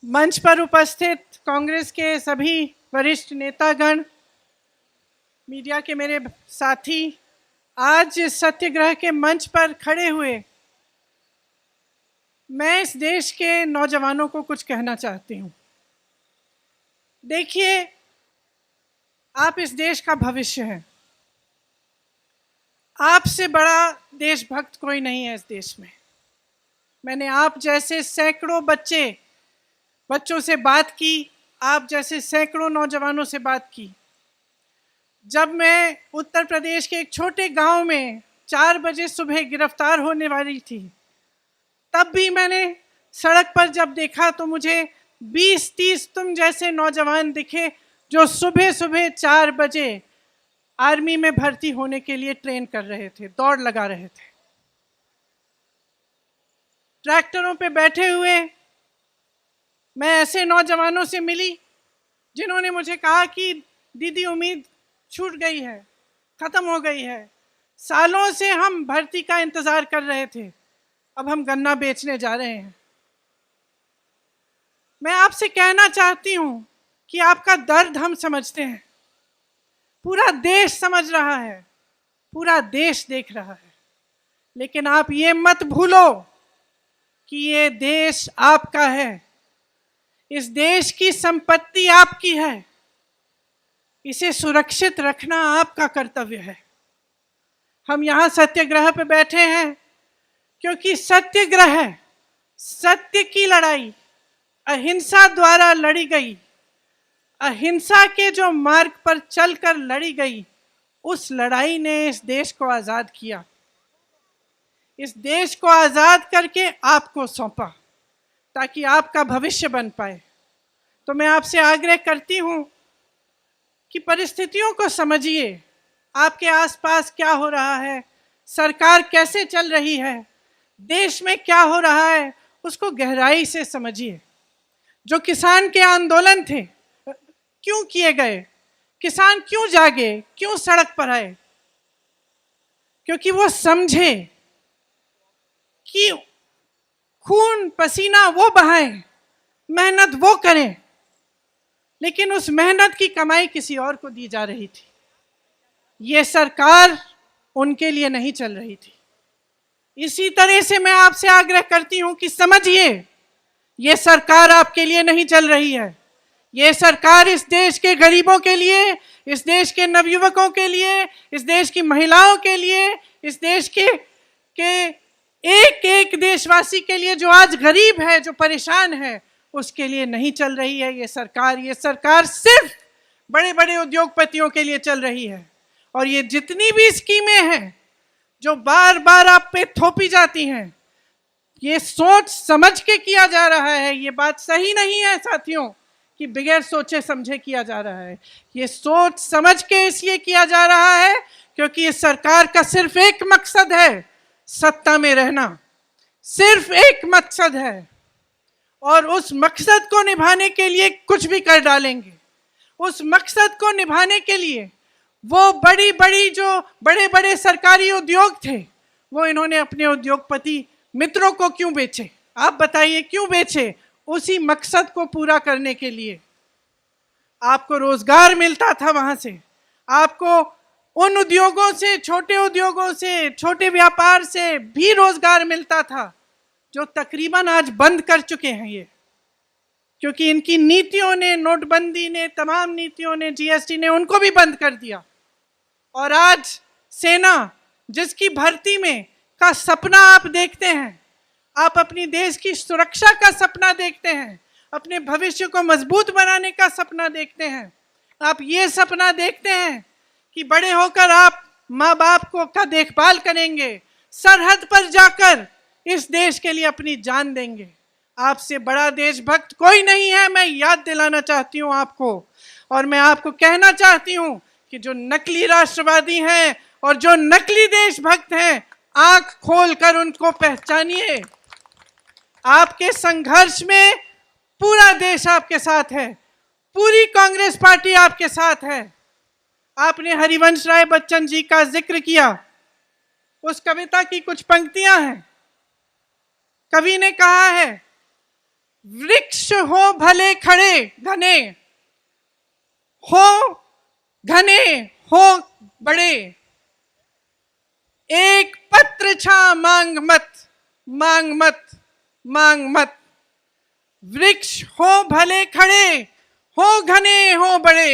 मंच पर उपस्थित कांग्रेस के सभी वरिष्ठ नेतागण, मीडिया के मेरे साथी, आज सत्याग्रह के मंच पर खड़े हुए मैं इस देश के नौजवानों को कुछ कहना चाहती हूँ। देखिए, आप इस देश का भविष्य हैं। आपसे बड़ा देशभक्त कोई नहीं है इस देश में। मैंने आप जैसे सैकड़ों बच्चों से बात की, आप जैसे सैकड़ों नौजवानों से बात की। जब मैं उत्तर प्रदेश के एक छोटे गांव में 4 बजे सुबह गिरफ्तार होने वाली थी, तब भी मैंने सड़क पर जब देखा तो मुझे 20-30 तुम जैसे नौजवान दिखे जो सुबह सुबह 4 बजे आर्मी में भर्ती होने के लिए ट्रेन कर रहे थे, दौड़ लगा रहे थे। ट्रैक्टरों पे बैठे हुए मैं ऐसे नौजवानों से मिली जिन्होंने मुझे कहा कि दीदी, उम्मीद छूट गई है, खत्म हो गई है। सालों से हम भर्ती का इंतजार कर रहे थे, अब हम गन्ना बेचने जा रहे हैं। मैं आपसे कहना चाहती हूं कि आपका दर्द हम समझते हैं, पूरा देश समझ रहा है, पूरा देश देख रहा है। लेकिन आप ये मत भूलो कि ये देश आपका है, इस देश की संपत्ति आपकी है, इसे सुरक्षित रखना आपका कर्तव्य है। हम यहाँ सत्याग्रह पे बैठे हैं क्योंकि सत्याग्रह, सत्य की लड़ाई अहिंसा द्वारा लड़ी गई, अहिंसा के जो मार्ग पर चलकर लड़ी गई, उस लड़ाई ने इस देश को आज़ाद किया। इस देश को आज़ाद करके आपको सौंपा ताकि आपका भविष्य बन पाए। तो मैं आपसे आग्रह करती हूँ कि परिस्थितियों को समझिए, आपके आसपास क्या हो रहा है, सरकार कैसे चल रही है, देश में क्या हो रहा है, उसको गहराई से समझिए। जो किसान के आंदोलन थे, क्यों किए गए? किसान क्यों जागे, क्यों सड़क पर आए? क्योंकि वो समझे कि खून पसीना वो बहाएं, मेहनत वो करें, लेकिन उस मेहनत की कमाई किसी और को दी जा रही थी। ये सरकार उनके लिए नहीं चल रही थी। इसी तरह से मैं आपसे आग्रह करती हूं कि समझिए, ये सरकार आपके लिए नहीं चल रही है। ये सरकार इस देश के गरीबों के लिए, इस देश के नवयुवकों के लिए, इस देश की महिलाओं के लिए, इस देश के एक एक देशवासी के लिए जो आज गरीब है, जो परेशान है, उसके लिए नहीं चल रही है ये सरकार सिर्फ बड़े बड़े उद्योगपतियों के लिए चल रही है। और ये जितनी भी स्कीमें हैं जो बार बार आप पे थोपी जाती हैं, ये सोच समझ के किया जा रहा है। ये बात सही नहीं है साथियों कि बगैर सोचे समझे किया जा रहा है। ये सोच समझ के इसलिए किया जा रहा है क्योंकि इस सरकार का सिर्फ एक मकसद है, सत्ता में रहना। सिर्फ एक मकसद है और उस मकसद को निभाने के लिए कुछ भी कर डालेंगे। उस मकसद को निभाने के लिए वो जो बड़े बड़े सरकारी उद्योग थे, वो इन्होंने अपने उद्योगपति मित्रों को क्यों बेचे? आप बताइए, क्यों बेचे? उसी मकसद को पूरा करने के लिए। आपको रोजगार मिलता था वहां से, आपको उन उद्योगों से, छोटे उद्योगों से, छोटे व्यापार से भी रोजगार मिलता था जो तकरीबन आज बंद कर चुके हैं ये, क्योंकि इनकी नीतियों ने, नोटबंदी ने, तमाम नीतियों ने, जीएसटी ने उनको भी बंद कर दिया। और आज सेना, जिसकी भर्ती में का सपना आप देखते हैं, आप अपनी देश की सुरक्षा का सपना देखते हैं, अपने भविष्य को मजबूत बनाने का सपना देखते हैं, आप ये सपना देखते हैं कि बड़े होकर आप माँ बाप को का देखभाल करेंगे, सरहद पर जाकर इस देश के लिए अपनी जान देंगे। आपसे बड़ा देशभक्त कोई नहीं है, मैं याद दिलाना चाहती हूँ आपको। और मैं आपको कहना चाहती हूँ कि जो नकली राष्ट्रवादी हैं और जो नकली देशभक्त हैं, आंख खोलकर उनको पहचानिए। आपके संघर्ष में पूरा देश आपके साथ है, पूरी कांग्रेस पार्टी आपके साथ है। आपने हरिवंश राय बच्चन जी का जिक्र किया, उस कविता की कुछ पंक्तियां हैं। कवि ने कहा है वृक्ष हो भले खड़े घने, हो घने हो बड़े, एक पत्र छा मांग मत, मांग मत, मांग मत। वृक्ष हो भले खड़े, हो घने हो बड़े,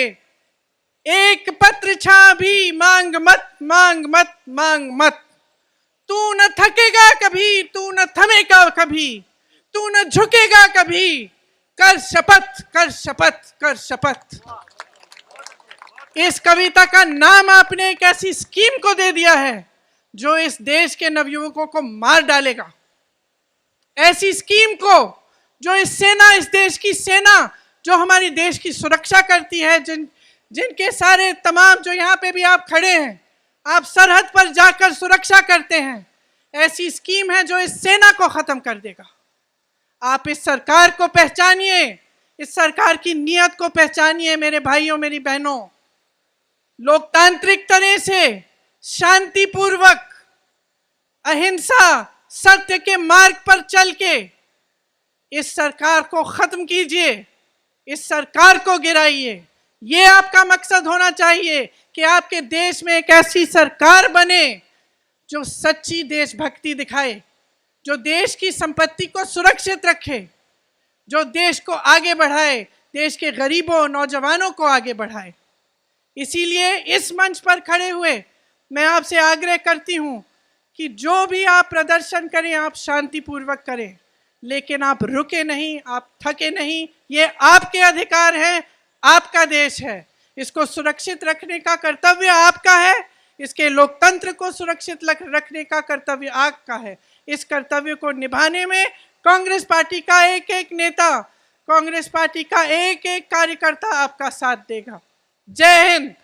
एक पत्र छा भी मांग मत, मांग मत, मांग मत। तू न थकेगा कभी, तू न थमेगा कभी, तू न झुकेगा कभी, कर शपथ, कर शपथ, कर शपथ। इस कविता का नाम आपने एक ऐसी स्कीम को दे दिया है जो इस देश के नवयुवकों को मार डालेगा। ऐसी स्कीम को जो इस देश की सेना जो हमारी देश की सुरक्षा करती है, जिनके सारे तमाम जो यहाँ पे भी आप खड़े हैं, आप सरहद पर जाकर सुरक्षा करते हैं, ऐसी स्कीम है जो इस सेना को खत्म कर देगा। आप इस सरकार को पहचानिए, इस सरकार की नीयत को पहचानिए मेरे भाइयों मेरी बहनों। लोकतांत्रिक तरह से शांतिपूर्वक अहिंसा सत्य के मार्ग पर चल के इस सरकार को खत्म कीजिए, इस सरकार को गिराइए। ये आपका मकसद होना चाहिए कि आपके देश में एक ऐसी सरकार बने जो सच्ची देशभक्ति दिखाए, जो देश की संपत्ति को सुरक्षित रखे, जो देश को आगे बढ़ाए, देश के गरीबों नौजवानों को आगे बढ़ाए। इसीलिए इस मंच पर खड़े हुए मैं आपसे आग्रह करती हूँ कि जो भी आप प्रदर्शन करें आप शांतिपूर्वक करें, लेकिन आप रुके नहीं, आप थके नहीं। ये आपके अधिकार है, आपका देश है, इसको सुरक्षित रखने का कर्तव्य आपका है, इसके लोकतंत्र को सुरक्षित रखने का कर्तव्य आपका है। इस कर्तव्य को निभाने में कांग्रेस पार्टी का एक एक नेता, कांग्रेस पार्टी का एक एक कार्यकर्ता आपका साथ देगा। जय हिंद।